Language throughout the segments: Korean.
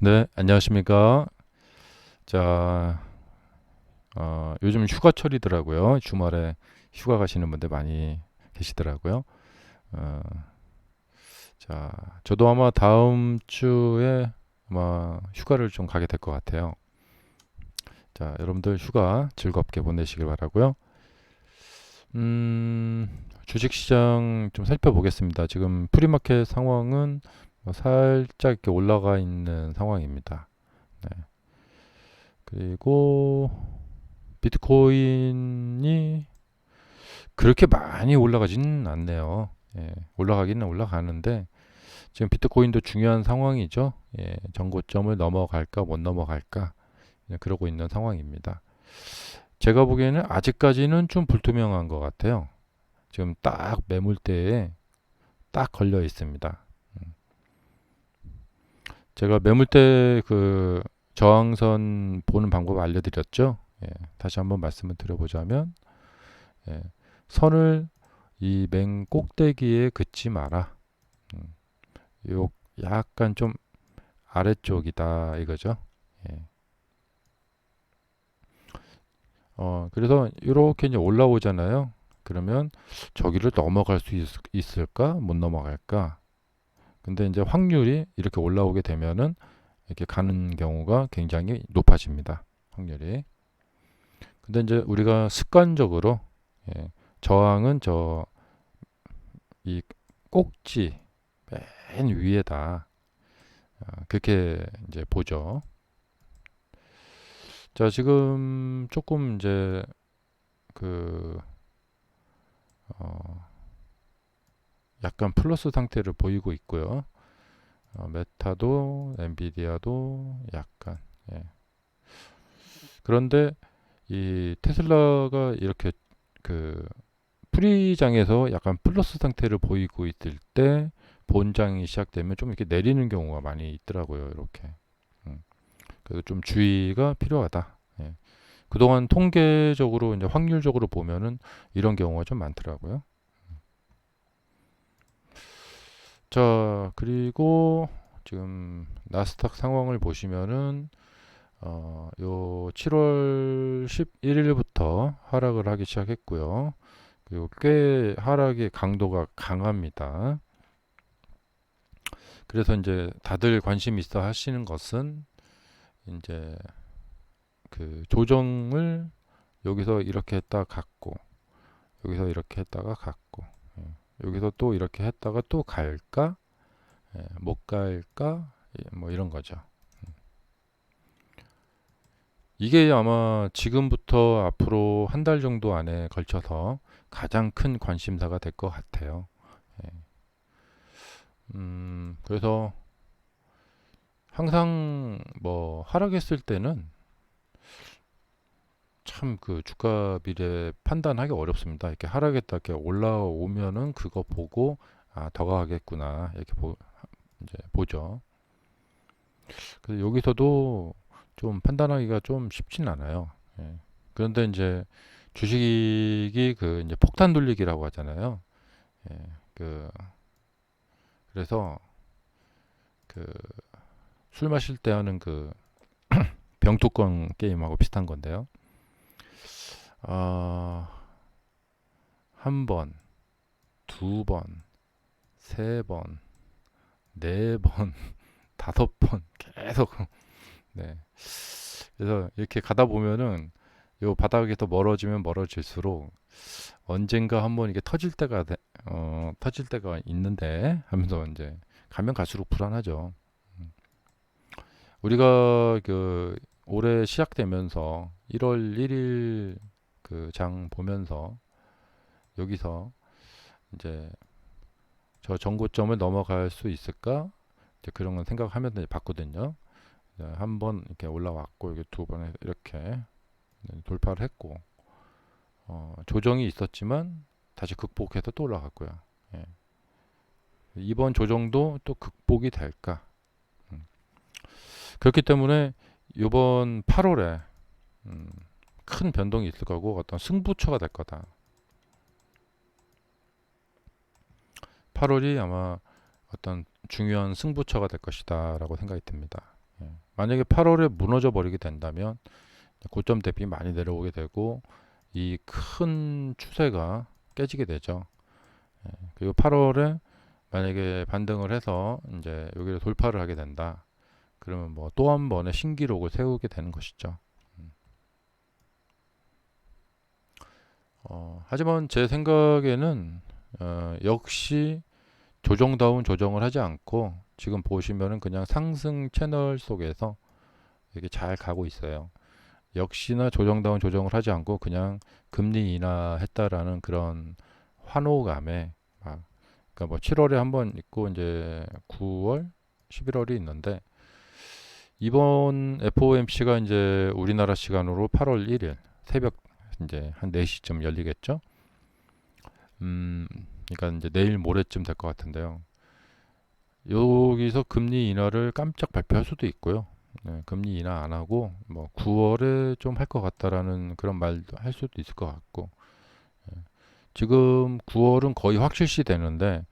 네, 안녕하십니까. 자, 요즘 휴가철이더라고요. 주말에 휴가 가시는 분들 많이 계시더라고요. 어, 자, 저도 아마 다음 주에 아마 휴가를 좀 가게 될 것 같아요. 자, 여러분들 휴가 즐겁게 보내시길 바라고요. 음, 주식시장 좀 살펴보겠습니다. 지금 프리마켓 상황은 살짝 이렇게 올라가 있는 상황입니다. 네. 그리고 비트코인이 그렇게 많이 올라가지는 않네요. 예, 올라가기는 올라가는데 지금 비트코인도 중요한 상황이죠. 예, 정고점을 넘어갈까 못 넘어갈까 그러고 있는 상황입니다. 제가 보기에는 아직까지는 좀 불투명한 것 같아요. 지금 딱 매물대에 딱 걸려 있습니다. 제가 매물대 그 저항선 보는 방법 알려드렸죠. 예, 다시 한번 말씀을 드려보자면 예, 선을 이 맨 꼭대기에 긋지 마라. 음, 요 약간 좀 아래쪽이다 이거죠. 예. 그래서 이렇게 이제 올라오잖아요. 그러면 저기를 넘어갈 수 있을까? 못 넘어갈까? 근데 이제 확률이 이렇게 올라오게 되면은 이렇게 가는 경우가 굉장히 높아집니다. 확률이. 근데 이제 우리가 습관적으로 예, 저항은 저 이 꼭지 맨 위에다 그렇게 이제 보죠. 자, 지금 조금 이제 그 어, 약간 플러스 상태를 보이고 있고요. 메타도 엔비디아도 약간 예. 그런데 이 테슬라가 이렇게 그 프리장에서 약간 플러스 상태를 보이고 있을 때 본장이 시작되면 좀 이렇게 내리는 경우가 많이 있더라고요. 이렇게. 음. 그래서 좀 주의가 필요하다. 예. 그동안 통계적으로 이제 확률적으로 보면은 이런 경우가 좀 많더라고요. 자, 그리고 지금 나스닥 상황을 보시면은 요 7월 11일부터 하락을 하기 시작했고요. 그리고 꽤 하락의 강도가 강합니다. 그래서 이제 다들 관심 있어 하시는 것은 이제 그 조정을 여기서 이렇게 했다가 갔고 여기서 이렇게 했다가 갔고 예. 여기서 또 이렇게 했다가 또 갈까? 예, 못 갈까? 예, 뭐 이런 거죠. 이게 아마 지금부터 앞으로 한 달 정도 안에 걸쳐서 가장 큰 관심사가 될 것 같아요. 예. 그래서 항상 뭐 하락했을 때는 참 그 주가 미래 판단하기 어렵습니다. 이렇게 하락했다 이렇게 올라오면은 그거 보고 아, 더 가겠구나 이렇게 이제 보죠. 그래서 여기서도 좀 판단하기가 좀 쉽진 않아요. 예. 그런데 이제 주식이 그 이제 폭탄 돌리기라고 하잖아요. 예. 그 그래서 그 술 마실 때 하는 그 병뚜껑 게임하고 비슷한 건데요. 어, 한 번, 두 번, 세 번, 네 번, 다섯 번 계속 네. 그래서 이렇게 가다 보면은 요 바닥에서 멀어지면 멀어질수록 언젠가 한번 이게 터질 때가 있는데 하면서 이제 가면 갈수록 불안하죠. 우리가 그 올해 시작되면서 1월 1일 그 장 보면서 여기서 이제 저 정고점을 넘어갈 수 있을까? 이제 그런 건 생각하면서 이제 봤거든요. 한 번 이렇게 올라왔고 여기 두 번 이렇게 돌파를 했고 조정이 있었지만 다시 극복해서 또 올라갔고요. 예. 이번 조정도 또 극복이 될까? 음. 그렇기 때문에 이번 8월에 큰 변동이 있을 거고 어떤 승부처가 될 거다. 8월이 아마 어떤 중요한 승부처가 될 것이다라고 생각이 듭니다. 만약에 8월에 무너져 버리게 된다면 고점 대비 많이 내려오게 되고 이 큰 추세가 깨지게 되죠. 그리고 8월에 만약에 반등을 해서 이제 여기를 돌파를 하게 된다. 그러면 뭐 또 한 번의 신기록을 세우게 되는 것이죠. 하지만 제 생각에는 역시 조정다운 조정을 하지 않고 지금 보시면은 그냥 상승 채널 속에서 이렇게 잘 가고 있어요. 역시나 조정다운 조정을 하지 않고 그냥 금리 인하했다라는 그런 환호감에 막 그러니까 뭐 7월에 한번 있고 이제 9월, 11월이 있는데 이번 FOMC가 이제 우리나라 시간으로 8월 1일 새벽 이제 한 4시쯤 열리겠죠. 그러니까 이제 내일 모레쯤 될 것 같은데요. 여기서 금리 인하를 깜짝 발표할 수도 있고요. 금리 인하 안 하고 뭐 9월에 좀 할 것 같다라는 그런 말도 할 수도 있을 것 같고 지금 9월은 거의 확실시 되는데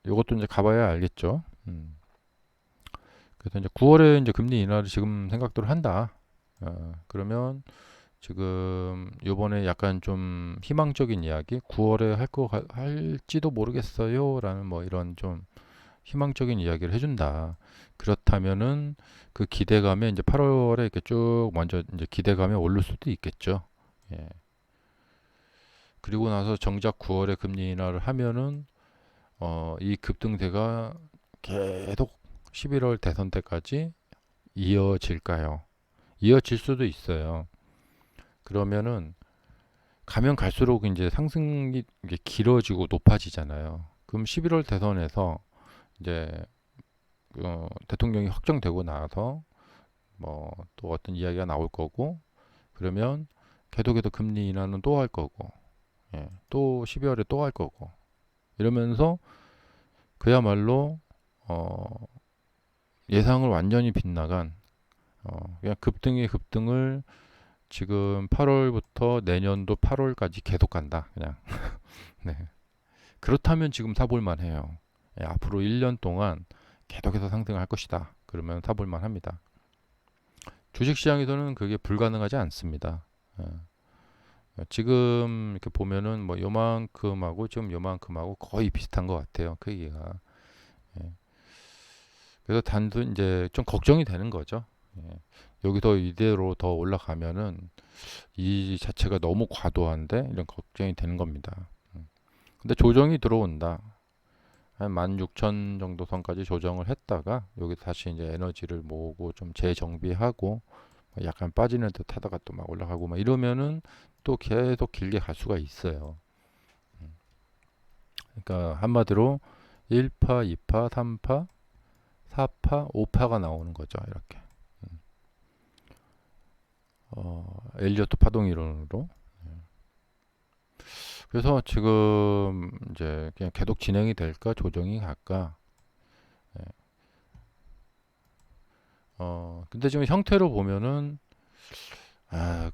요것도 이제 가봐야 알겠죠. 그래서 이제 9월에 이제 금리 인하를 지금 생각대로 한다. 그러면 지금 요번에 약간 좀 희망적인 이야기 9월에 할지도 모르겠어요라는 뭐 이런 좀 희망적인 이야기를 해준다. 그렇다면은 그 기대감에 이제 8월에 이렇게 쭉 먼저 이제 기대감에 오를 수도 있겠죠. 예. 그리고 나서 정작 9월에 금리 인하를 하면은 이 급등세가 계속 11월 대선 때까지 이어질까요? 이어질 수도 있어요. 그러면은 가면 갈수록 이제 상승이 이게 길어지고 높아지잖아요. 그럼 11월 대선에서 이제 대통령이 확정되고 나서 뭐 또 어떤 이야기가 나올 거고 그러면 계속해서 금리 인하는 또 할 거고 또 12월에 또 할 거고 이러면서 그야말로 어, 예상을 완전히 빗나간 그냥 급등의 급등을 지금 8월부터 내년도 8월까지 계속 간다. 그냥 네. 그렇다면 지금 사볼만 해요. 앞으로 1년 동안 계속해서 상승할 것이다. 그러면 사볼만 합니다. 주식시장에서는 그게 불가능하지 않습니다. 지금 이렇게 보면은 뭐 요만큼하고 지금 요만큼하고 거의 비슷한 것 같아요. 크기가. 예. 그래서 단순 이제 좀 걱정이 되는 거죠. 예. 여기서 이대로 더 올라가면은 이 자체가 너무 과도한데 이런 걱정이 되는 겁니다. 근데 조정이 들어온다. 한 16,000 정도 선까지 조정을 했다가 여기 다시 이제 에너지를 모으고 좀 재정비하고 약간 빠지는 듯 하다가 또 막 올라가고 막 이러면은 또 계속 길게 갈 수가 있어요. 그러니까 한마디로 1파, 2파, 3파, 4파, 5파가 나오는 거죠. 이렇게. 엘리어트 파동 이론으로. 그래서 지금 이제 그냥 계속 진행이 될까 조정이 갈까. 예. 근데 지금 형태로 보면은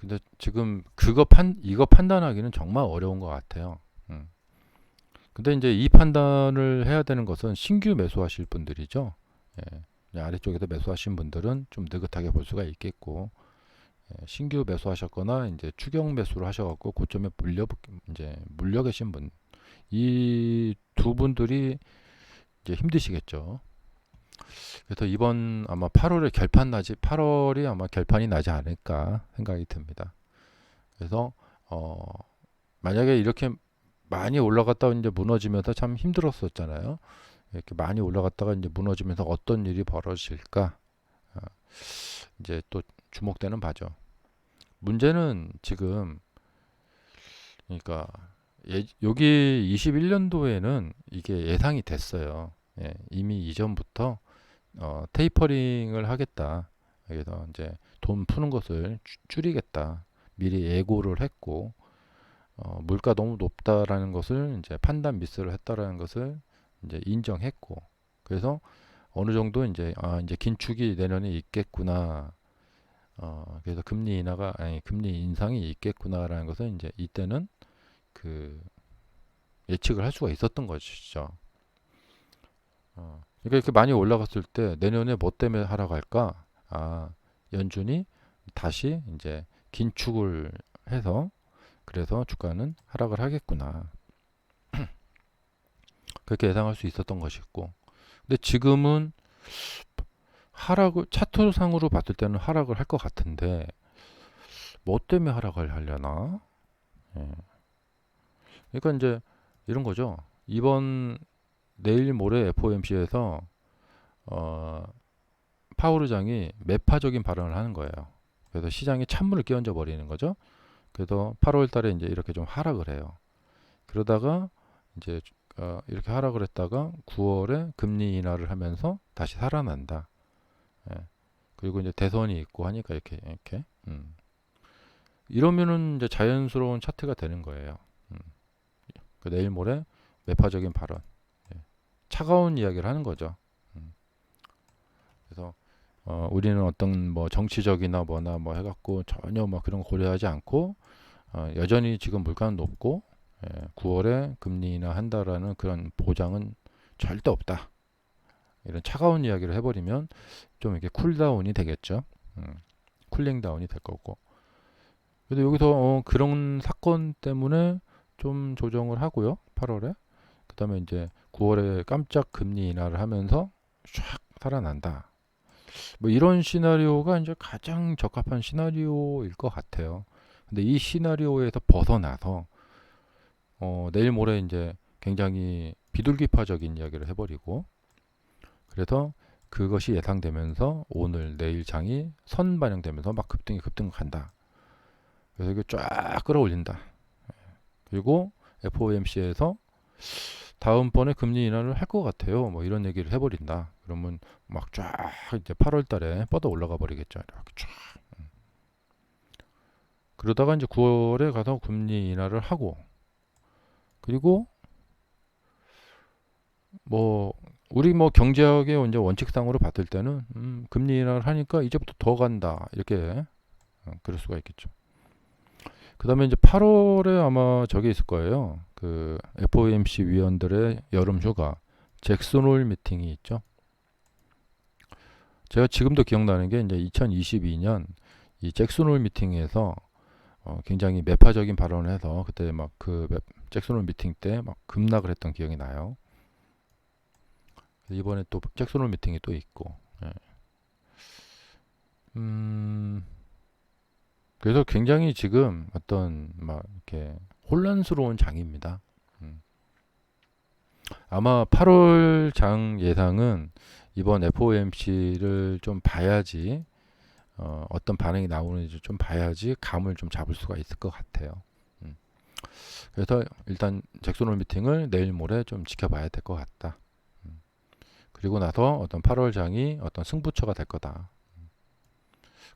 근데 지금 이거 판단하기는 정말 어려운 것 같아요. 음. 근데 이제 이 판단을 해야 되는 것은 신규 매수하실 분들이죠. 예. 아래쪽에서 매수하신 분들은 좀 느긋하게 볼 수가 있겠고, 신규 매수하셨거나 이제 추격 매수를 하셔갖고 고점에 물려 계신 분, 이 두 분들이 이제 힘드시겠죠. 그래서 이번 아마 8월이 아마 결판이 나지 않을까 생각이 듭니다. 그래서 어, 만약에 이렇게 많이 올라갔다 이제 무너지면서 참 힘들었었잖아요. 이렇게 많이 올라갔다가 이제 무너지면서 어떤 일이 벌어질까? 아, 이제 또 주목되는 바죠. 문제는 지금 그러니까 여기 21년도에는 이게 예상이 됐어요. 이미 이전부터 테이퍼링을 하겠다. 그래서 이제 돈 푸는 것을 줄이겠다. 미리 예고를 했고 물가 너무 높다라는 것을 이제 판단 미스를 했다라는 것을 이제 인정했고 그래서 어느 정도 이제 긴축이 내년에 있겠구나. 그래서 금리 인상이 있겠구나라는 것을 이제 이때는 그 예측을 할 수가 있었던 것이죠. 그러니까 이렇게 많이 올라갔을 때 내년에 뭐 때문에 하락할까? 아, 연준이 다시 이제 긴축을 해서 그래서 주가는 하락을 하겠구나. 그렇게 예상할 수 있었던 것이고. 근데 지금은 하락을 차트상으로 봤을 때는 하락을 할 것 같은데 뭐 때문에 하락을 하려나? 예. 그러니까 이제 이런 거죠. 이번 내일 모레 FOMC에서 어, 파월 의장이 매파적인 발언을 하는 거예요. 그래서 시장이 찬물을 끼얹어 버리는 거죠. 그래서 8월 달에 이제 이렇게 좀 하락을 해요. 그러다가 이제 이렇게 하락을 했다가 9월에 금리 인하를 하면서 다시 살아난다. 예. 그리고 이제 대선이 있고 하니까 이렇게 이러면은 이제 자연스러운 차트가 되는 거예요. 음. 그 내일 모레 매파적인 발언, 예. 차가운 이야기를 하는 거죠. 음. 그래서 우리는 어떤 뭐 정치적이나 뭐나 뭐 해갖고 전혀 뭐 그런 거 고려하지 않고 여전히 지금 물가는 높고 9월에 금리 인하한다라는 그런 보장은 절대 없다. 이런 차가운 이야기를 해버리면 좀 이렇게 쿨다운이 되겠죠. 쿨링 다운이 될 거고. 그래도 여기서 그런 사건 때문에 좀 조정을 하고요. 8월에. 그다음에 이제 9월에 깜짝 금리 인하를 하면서 쫙 살아난다. 뭐 이런 시나리오가 이제 가장 적합한 시나리오일 것 같아요. 근데 이 시나리오에서 벗어나서 내일 모레 이제 굉장히 비둘기파적인 이야기를 해버리고 그래서 그것이 예상되면서 오늘 내일 장이 선반영되면서 막 급등을 간다. 그래서 이게 쫙 끌어올린다. 그리고 FOMC에서 다음번에 금리 인하를 할 것 같아요. 뭐 이런 얘기를 해버린다. 그러면 막 쫙 이제 8월 달에 뻗어 올라가 버리겠죠. 이렇게 쫙. 그러다가 이제 9월에 가서 금리 인하를 하고 그리고 뭐 우리 뭐 경제학의 이제 원칙상으로 봤을 때는 금리 인하를 하니까 이제부터 더 간다. 이렇게 그럴 수가 있겠죠. 그다음에 이제 8월에 아마 저게 있을 거예요. 그 FOMC 위원들의 여름 휴가 잭슨 홀 미팅이 있죠. 제가 지금도 기억나는 게 이제 2022년 이 잭슨 홀 미팅에서 굉장히 매파적인 발언을 해서 그때 막 그 잭슨 홀 미팅 때 막 급락을 했던 기억이 나요. 이번에 또 잭슨 홀 미팅이 또 있고. 예. 음, 그래서 굉장히 지금 어떤 막 이렇게 혼란스러운 장입니다. 음. 아마 8월 장 예상은 이번 FOMC를 좀 봐야지 어떤 반응이 나오는지 좀 봐야지 감을 좀 잡을 수가 있을 것 같아요. 음. 그래서 일단 잭슨 홀 미팅을 내일 모레 좀 지켜봐야 될 것 같다. 그리고 나서 어떤 8월 장이 어떤 승부처가 될 거다.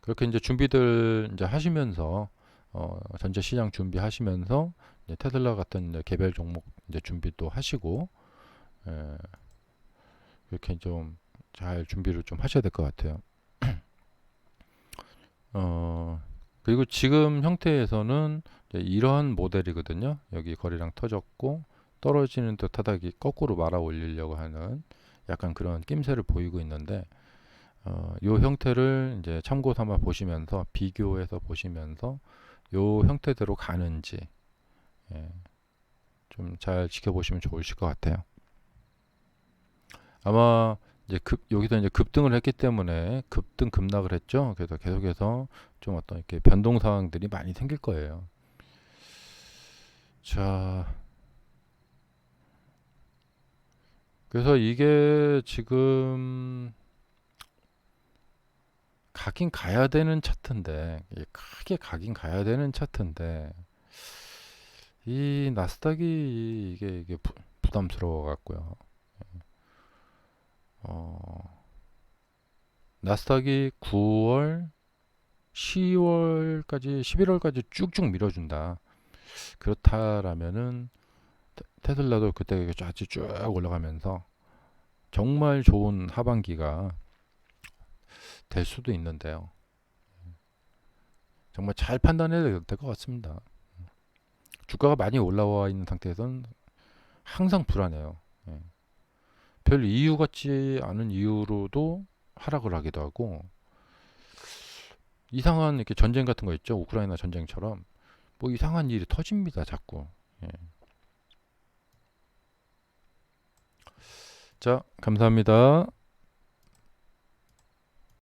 그렇게 이제 준비들 이제 하시면서 전체 시장 준비하시면서 이제 테슬라 같은 이제 개별 종목 이제 준비도 하시고 예, 그렇게 좀 잘 준비를 좀 하셔야 될 것 같아요. 어, 그리고 지금 형태에서는 이제 이러한 모델이거든요. 여기 거래량 터졌고 떨어지는 듯하다기 거꾸로 말아 올리려고 하는 약간 그런 낌새를 보이고 있는데 이 형태를 이제 참고 삼아 보시면서 비교해서 보시면서 이 형태대로 가는지 예, 좀 잘 지켜보시면 좋으실 것 같아요. 아마 이제 여기서 이제 급등을 했기 때문에 급등 급락을 했죠. 그래서 계속해서 좀 어떤 이렇게 변동 사항들이 많이 생길 거예요. 자, 그래서 이게 지금 가긴 가야 되는 차트인데 크게 가긴 가야 되는 차트인데 이 나스닥이 이게 부담스러워 갖고요. 어, 나스닥이 9월, 10월까지, 11월까지 쭉쭉 밀어준다. 그렇다라면은 테슬라도 그때 쭉 올라가면서 정말 좋은 하반기가 될 수도 있는데요. 정말 잘 판단해야 될 것 같습니다. 주가가 많이 올라와 있는 상태에서는 항상 불안해요. 예. 별 이유 같지 않은 이유로도 하락을 하기도 하고 이상한 이렇게 전쟁 같은 거 있죠. 우크라이나 전쟁처럼 뭐 이상한 일이 터집니다. 자꾸. 예. 자, 감사합니다.